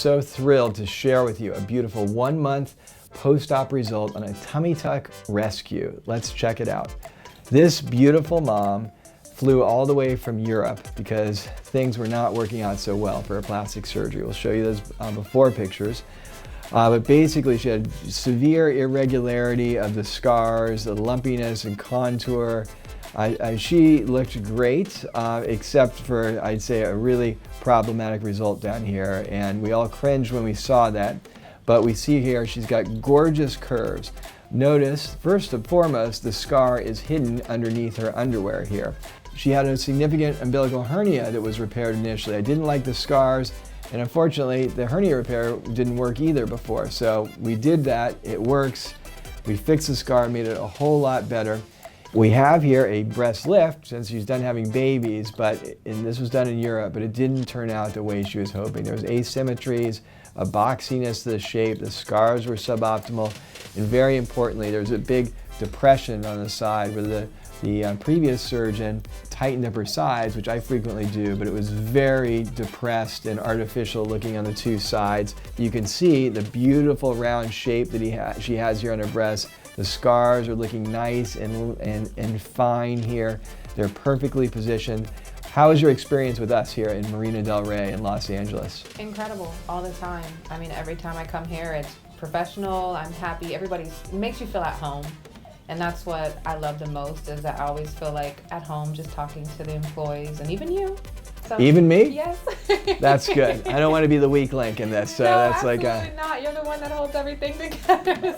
so thrilled to share with you a beautiful 1-month post-op result on a tummy tuck rescue. Let's check it out. This beautiful mom flew all the way from Europe because things were not working out so well for her plastic surgery. We'll show you those before pictures. But basically she had severe irregularity of the scars, the lumpiness and contour. She looked great, except for, I'd say, a really problematic result down here. And we all cringed when we saw that. But we see here she's got gorgeous curves. Notice, first and foremost, the scar is hidden underneath her underwear here. She had a significant umbilical hernia that was repaired initially. I didn't like the scars, and unfortunately, the hernia repair didn't work either before. So we did that, it works. We fixed the scar, made it a whole lot better. We have here a breast lift since she's done having babies, and this was done in Europe, but it didn't turn out the way she was hoping. There was asymmetries, a boxiness to the shape, the scars were suboptimal, and very importantly, there's a big depression on the side where the previous surgeon tightened up her sides, which I frequently do, but it was very depressed and artificial looking on the two sides. You can see the beautiful round shape that she has here on her breast. The scars are looking nice and fine here. They're perfectly positioned. How is your experience with us here in Marina del Rey in Los Angeles? Incredible, all the time. I mean, every time I come here, it's professional, I'm happy, it makes you feel at home. And that's what I love the most, is that I always feel like at home just talking to the employees, and even you. So, even me? Yes. That's good. I don't want to be the weak link in this. So no, that's absolutely not. You're the one that holds everything together.